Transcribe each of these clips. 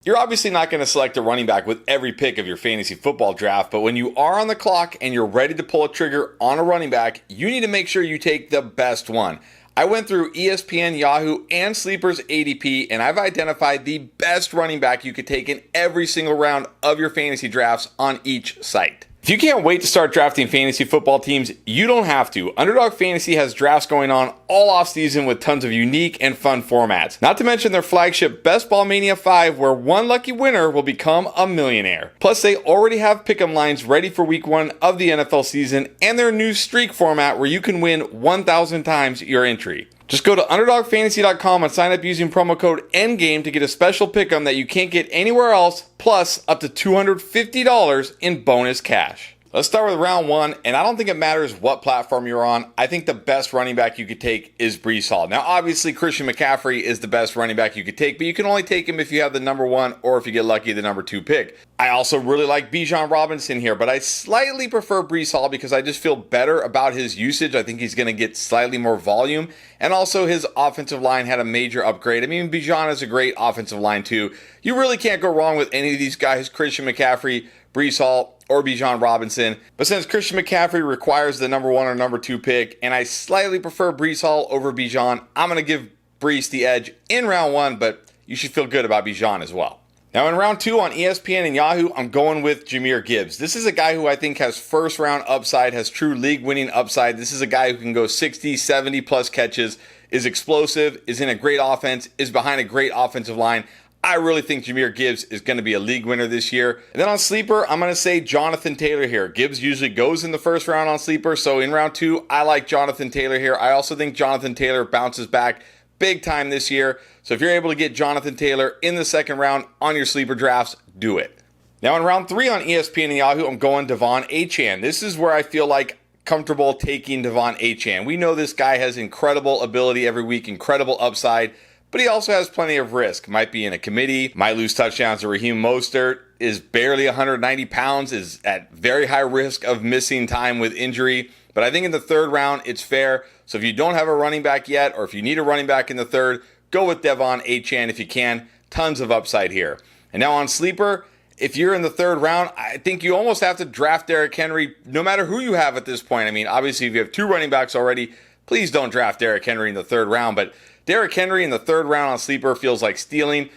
You're obviously not going to select a running back with every pick of your fantasy football draft, but when you are on the clock and you're ready to pull a trigger on a running back, you need to make sure you take the best one. I went through ESPN, Yahoo, and Sleeper's ADP, and I've identified the best running back you could take in every single round of your fantasy drafts on each site. If you can't wait to start drafting fantasy football teams, you don't have to. Underdog Fantasy has drafts going on all offseason with tons of unique and fun formats. Not to mention their flagship Best Ball Mania 5, where one lucky winner will become a millionaire. Plus, they already have pick'em lines ready for week 1 of the NFL season and their new streak format where you can win 1,000 times your entry. Just go to UnderdogFantasy.com and sign up using promo code ENDGAME to get a special pick'em that you can't get anywhere else, plus up to $250 in bonus cash. Let's start with round 1, and I don't think it matters what platform you're on. I think the best running back you could take is Breece Hall. Now, obviously, Christian McCaffrey is the best running back you could take, but you can only take him if you have the number 1 or if you get lucky, the number 2 pick. I also really like Bijan Robinson here, but I slightly prefer Breece Hall because I just feel better about his usage. I think he's going to get slightly more volume, and also his offensive line had a major upgrade. I mean, Bijan is a great offensive line too. You really can't go wrong with any of these guys, Christian McCaffrey, Breece Hall, or Bijan Robinson. But since Christian McCaffrey requires the number 1 or number 2 pick, and I slightly prefer Breece Hall over Bijan, I'm going to give Breece the edge in round 1, but you should feel good about Bijan as well. Now in round 2 on ESPN and Yahoo, I'm going with Jahmyr Gibbs. This is a guy who I think has first round upside, has true league winning upside. This is a guy who can go 60, 70 plus catches, is explosive, is in a great offense, is behind a great offensive line. I really think Jahmyr Gibbs is going to be a league winner this year. And then on Sleeper, I'm going to say Jonathan Taylor here. Gibbs usually goes in the first round on Sleeper, so in round 2, I like Jonathan Taylor here. I also think Jonathan Taylor bounces back big time this year. So if you're able to get Jonathan Taylor in the second round on your Sleeper drafts, do it. Now in round 3 on ESPN and Yahoo, I'm going De'Von Achane. This is where I feel like comfortable taking De'Von Achane. We know this guy has incredible ability every week, incredible upside, but he also has plenty of risk. Might be in a committee, might lose touchdowns to Raheem Mostert, is barely 190 pounds, is at very high risk of missing time with injury. But I think in the third round, it's fair. So if you don't have a running back yet, or if you need a running back in the third, go with De'Von Achane if you can. Tons of upside here. And now on Sleeper, if you're in the third round, I think you almost have to draft Derrick Henry no matter who you have at this point. I mean, obviously, if you have 2 running backs already, please don't draft Derrick Henry in the third round. But Derrick Henry in the third round on Sleeper feels like stealing.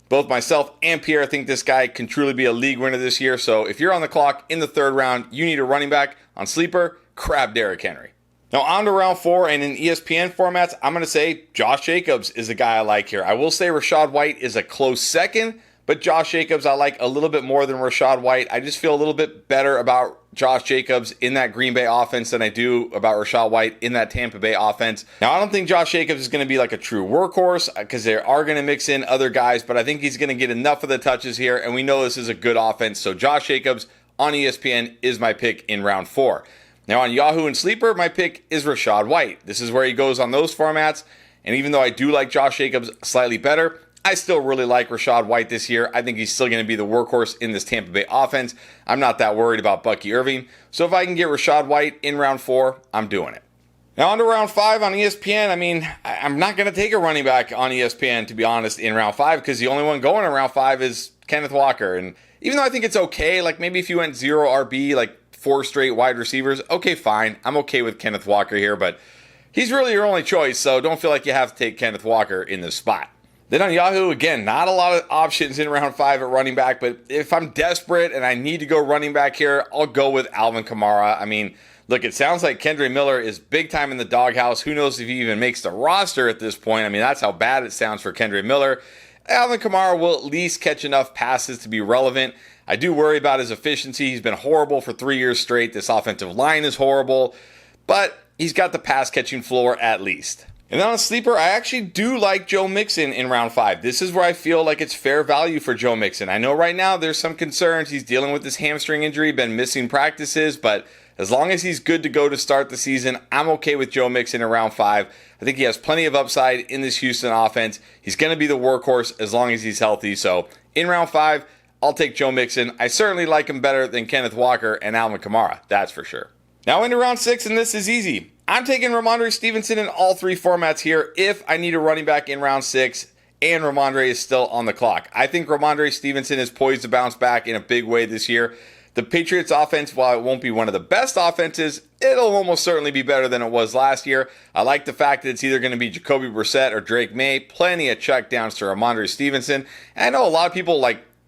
Both myself and Pierre think this guy can truly be a league winner this year. So if you're on the clock in the third round, you need a running back on Sleeper, grab Derrick Henry. Now on to round 4, and in ESPN formats, I'm going to say Josh Jacobs is the guy I like here. I will say Rachaad White is a close second, but Josh Jacobs I like a little bit more than Rachaad White. I just feel a little bit better about Josh Jacobs in that Green Bay offense than I do about Rachaad White in that Tampa Bay offense. Now, I don't think Josh Jacobs is going to be like a true workhorse because they are going to mix in other guys, but I think he's going to get enough of the touches here, and we know this is a good offense. So Josh Jacobs on ESPN is my pick in round 4. Now on Yahoo and Sleeper, my pick is Rachaad White. This is where he goes on those formats, and even though I do like Josh Jacobs slightly better, I still really like Rachaad White this year. I think he's still going to be the workhorse in this Tampa Bay offense. I'm not that worried about Bucky Irving. So if I can get Rachaad White in round 4, I'm doing it. Now on to round 5 on ESPN. I mean, I'm not going to take a running back on ESPN, to be honest, in round 5 because the only one going in round 5 is Kenneth Walker. And even though I think it's okay, like maybe if you went 0 RB, like 4 straight wide receivers, okay, fine. I'm okay with Kenneth Walker here, but he's really your only choice, so don't feel like you have to take Kenneth Walker in this spot. Then on Yahoo, again, not a lot of options in round 5 at running back, but if I'm desperate and I need to go running back here, I'll go with Alvin Kamara. I mean, look, it sounds like Kendre Miller is big time in the doghouse. Who knows if he even makes the roster at this point? I mean, that's how bad it sounds for Kendre Miller. Alvin Kamara will at least catch enough passes to be relevant. I do worry about his efficiency. He's been horrible for 3 years straight. This offensive line is horrible, but he's got the pass catching floor at least. And then on Sleeper, I actually do like Joe Mixon in round 5. This is where I feel like it's fair value for Joe Mixon. I know right now there's some concerns. He's dealing with this hamstring injury, been missing practices, but as long as he's good to go to start the season, I'm okay with Joe Mixon in round 5. I think he has plenty of upside in this Houston offense. He's going to be the workhorse as long as he's healthy. So in round 5, I'll take Joe Mixon. I certainly like him better than Kenneth Walker and Alvin Kamara, that's for sure. Now into round 6, and this is easy. I'm taking Ramondre Stevenson in all 3 formats here if I need a running back in round 6. and Ramondre is still on the clock. I think Ramondre Stevenson is poised to bounce back in a big way this year. The Patriots offense, while it won't be one of the best offenses, it'll almost certainly be better than it was last year. I like the fact that it's either going to be Jacoby Brissett or Drake May. Plenty of checkdowns to Ramondre Stevenson. And I know a lot of people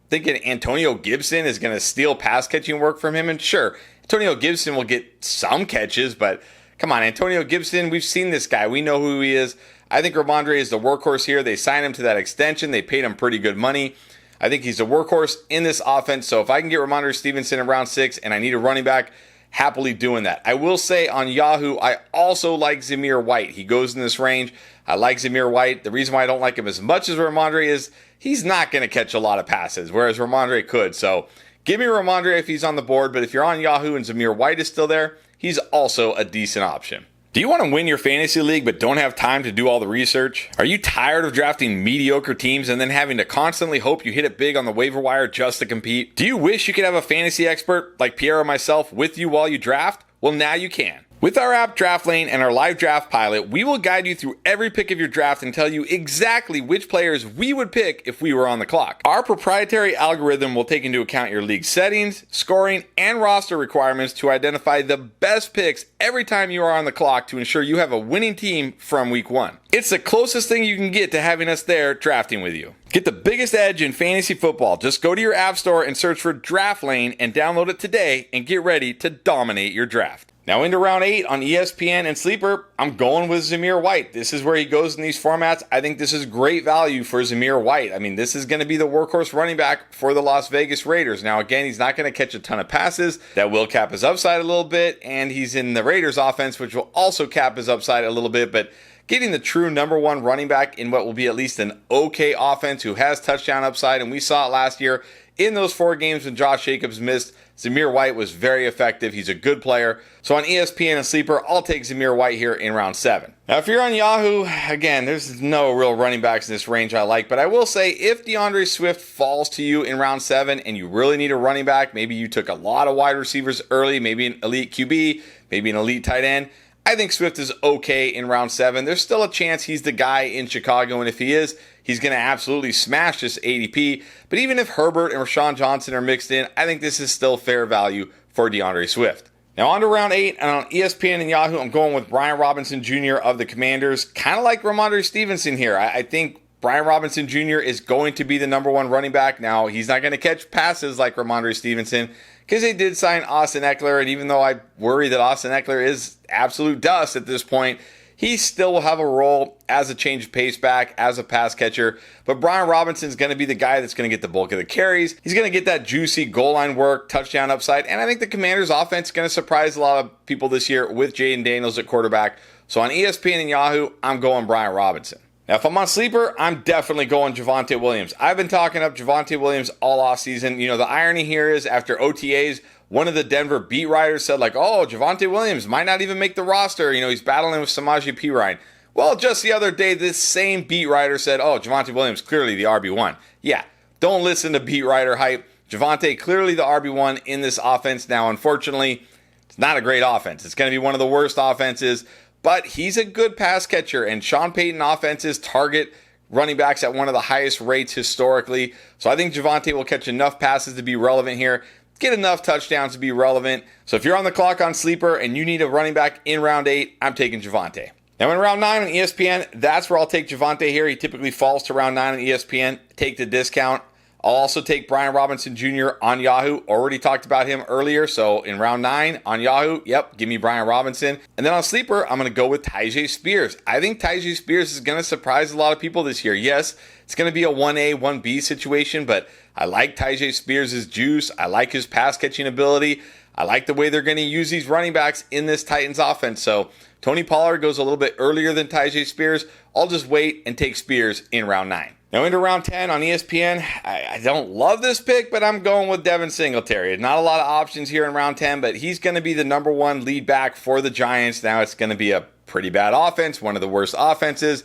thinking Antonio Gibson is going to steal pass catching work from him. And sure, Antonio Gibson will get some catches, but come on, Antonio Gibson, we've seen this guy. We know who he is. I think Ramondre is the workhorse here. They signed him to that extension. They paid him pretty good money. I think he's a workhorse in this offense. So if I can get Ramondre Stevenson in round 6 and I need a running back, happily doing that. I will say on Yahoo, I also like Zamir White. He goes in this range. I like Zamir White. The reason why I don't like him as much as Ramondre is he's not going to catch a lot of passes, whereas Ramondre could. So give me Ramondre if he's on the board. But if you're on Yahoo and Zamir White is still there, he's also a decent option. Do you want to win your fantasy league but don't have time to do all the research? Are you tired of drafting mediocre teams and then having to constantly hope you hit it big on the waiver wire just to compete? Do you wish you could have a fantasy expert like Pierre or myself with you while you draft? Well, now you can. With our app Draft Lane and our live draft pilot, we will guide you through every pick of your draft and tell you exactly which players we would pick if we were on the clock. Our proprietary algorithm will take into account your league settings, scoring, and roster requirements to identify the best picks every time you are on the clock to ensure you have a winning team from week 1. It's the closest thing you can get to having us there drafting with you. Get the biggest edge in fantasy football. Just go to your app store and search for Draft Lane and download it today and get ready to dominate your draft. Now into round 8 on ESPN and Sleeper, I'm going with Zamir White. This is where he goes in these formats. I think this is great value for Zamir White. I mean, this is going to be the workhorse running back for the Las Vegas Raiders. Now, again, he's not going to catch a ton of passes. That will cap his upside a little bit, and he's in the Raiders offense, which will also cap his upside a little bit, but getting the true number 1 running back in what will be at least an okay offense who has touchdown upside, and we saw it last year in those 4 games when Josh Jacobs missed. Zamir White was very effective. He's a good player. So on ESPN and Sleeper, I'll take Zamir White here in round 7. Now, if you're on Yahoo, again, there's no real running backs in this range I like, but I will say if DeAndre Swift falls to you in round 7 and you really need a running back, maybe you took a lot of wide receivers early, maybe an elite QB, maybe an elite tight end, I think Swift is okay in round 7. There's still a chance he's the guy in Chicago, and if he is, he's going to absolutely smash this ADP. But even if Herbert and Rashawn Johnson are mixed in, I think this is still fair value for DeAndre Swift. Now on to round 8, and on ESPN and Yahoo, I'm going with Brian Robinson Jr. of the Commanders. Kind of like Ramondre Stevenson here. I think Brian Robinson Jr. is going to be the number 1 running back. Now, he's not going to catch passes like Ramondre Stevenson because they did sign Austin Eckler, and even though I worry that Austin Eckler is absolute dust at this point, he still will have a role as a change of pace back, as a pass catcher. But Brian Robinson's going to be the guy that's going to get the bulk of the carries. He's going to get that juicy goal line work, touchdown upside. And I think the Commanders' offense is going to surprise a lot of people this year with Jaden Daniels at quarterback. So on ESPN and Yahoo, I'm going Brian Robinson. Now, if I'm on Sleeper, I'm definitely going Javonte Williams. I've been talking up Javonte Williams all offseason. You know, the irony here is after OTAs, one of the Denver beat writers said oh, Javonte Williams might not even make the roster. You know, he's battling with Samaje Perine. Well, just the other day, this same beat writer said, Javonte Williams, clearly the RB1. Yeah, don't listen to beat writer hype. Javonte, clearly the RB1 in this offense. Now, unfortunately, it's not a great offense. It's going to be one of the worst offenses, but he's a good pass catcher, and Sean Payton offenses target running backs at one of the highest rates historically. So I think Javonte will catch enough passes to be relevant here, get enough touchdowns to be relevant. So if you're on the clock on Sleeper and you need a running back in round 8, I'm taking Javonte. Now in round 9 on ESPN, that's where I'll take Javonte here. He typically falls to round 9 on ESPN. Take the discount. I'll also take Brian Robinson Jr. on Yahoo. Already talked about him earlier. So in round 9 on Yahoo, give me Brian Robinson. And then on Sleeper, I'm going to go with Tyjae Spears. I think Tyjae Spears is going to surprise a lot of people this year. Yes, it's going to be a 1A, 1B situation, but I like Tyjae Spears' juice. I like his pass catching ability. I like the way they're going to use these running backs in this Titans offense. So Tony Pollard goes a little bit earlier than Tyjae Spears. I'll just wait and take Spears in round 9. Now into round 10 on ESPN, I don't love this pick, but I'm going with Devin Singletary. Not a lot of options here in round 10, but he's going to be the number 1 lead back for the Giants. Now it's going to be a pretty bad offense, one of the worst offenses,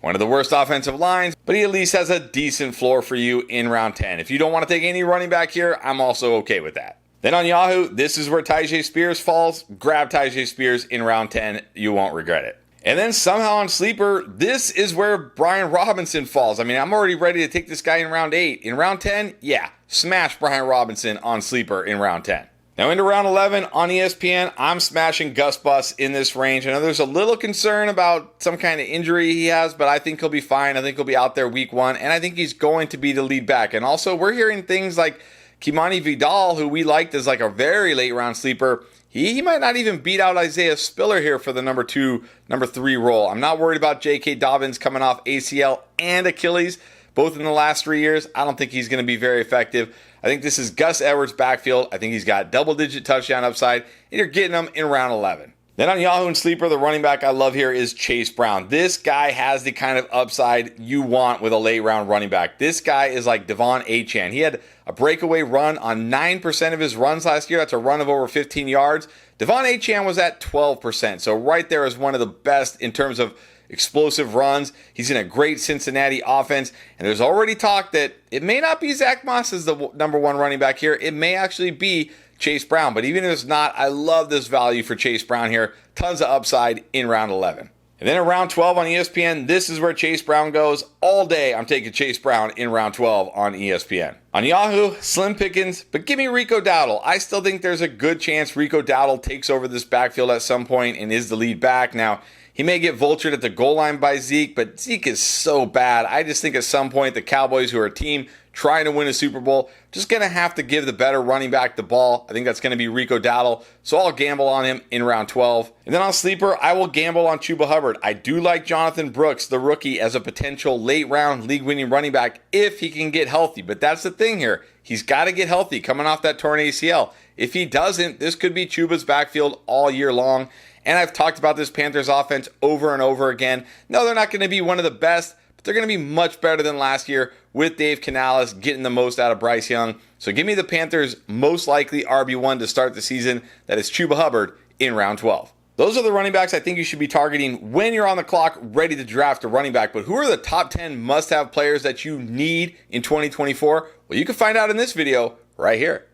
one of the worst offensive lines, but he at least has a decent floor for you in round 10. If you don't want to take any running back here, I'm also okay with that. Then on Yahoo, this is where Tyjae Spears falls. Grab Tyjae Spears in round 10. You won't regret it. And then somehow on Sleeper, this is where Brian Robinson falls. I mean, I'm already ready to take this guy in round 8. In round 10, yeah, smash Brian Robinson on Sleeper in round 10. Now into round 11 on ESPN, I'm smashing Gus Bus in this range. I know there's a little concern about some kind of injury he has, but I think he'll be fine. I think he'll be out there week 1, and I think he's going to be the lead back. And also, we're hearing things like Kimani Vidal, who we liked as like a very late round sleeper. He might not even beat out Isaiah Spiller here for the number 2, number 3 role. I'm not worried about J.K. Dobbins coming off ACL and Achilles, both in the last 3 years. I don't think he's going to be very effective. I think this is Gus Edwards' backfield. I think he's got double-digit touchdown upside, and you're getting him in round 11. Then on Yahoo and Sleeper, the running back I love here is Chase Brown. This guy has the kind of upside you want with a late-round running back. This guy is like Devon Achane. He had a breakaway run on 9% of his runs last year. That's a run of over 15 yards. Devon Achane was at 12%, so right there is one of the best in terms of explosive runs. He's in a great Cincinnati offense, and there's already talk that it may not be Zach Moss as the number 1 running back here. It may actually be Chase Brown, but even if it's not, I love this value for Chase Brown here. Tons of upside in round 11. And then in round 12 on ESPN, this is where Chase Brown goes. All day, I'm taking Chase Brown in round 12 on ESPN. On Yahoo, slim pickings, but give me Rico Dowdle. I still think there's a good chance Rico Dowdle takes over this backfield at some point and is the lead back. Now, he may get vultured at the goal line by Zeke, but Zeke is so bad. I just think at some point the Cowboys, who are a team trying to win a Super Bowl, just going to have to give the better running back the ball. I think that's going to be Rico Dowdle, so I'll gamble on him in round 12. And then on Sleeper, I will gamble on Chuba Hubbard. I do like Jonathan Brooks, the rookie, as a potential late-round league-winning running back if he can get healthy. But that's the thing here. He's got to get healthy coming off that torn ACL. If he doesn't, this could be Chuba's backfield all year long. And I've talked about this Panthers offense over and over again. No, they're not going to be one of the best, but they're going to be much better than last year with Dave Canales getting the most out of Bryce Young. So give me the Panthers' most likely RB1 to start the season. That is Chuba Hubbard in round 12. Those are the running backs I think you should be targeting when you're on the clock ready to draft a running back. But who are the top 10 must-have players that you need in 2024? Well, you can find out in this video right here.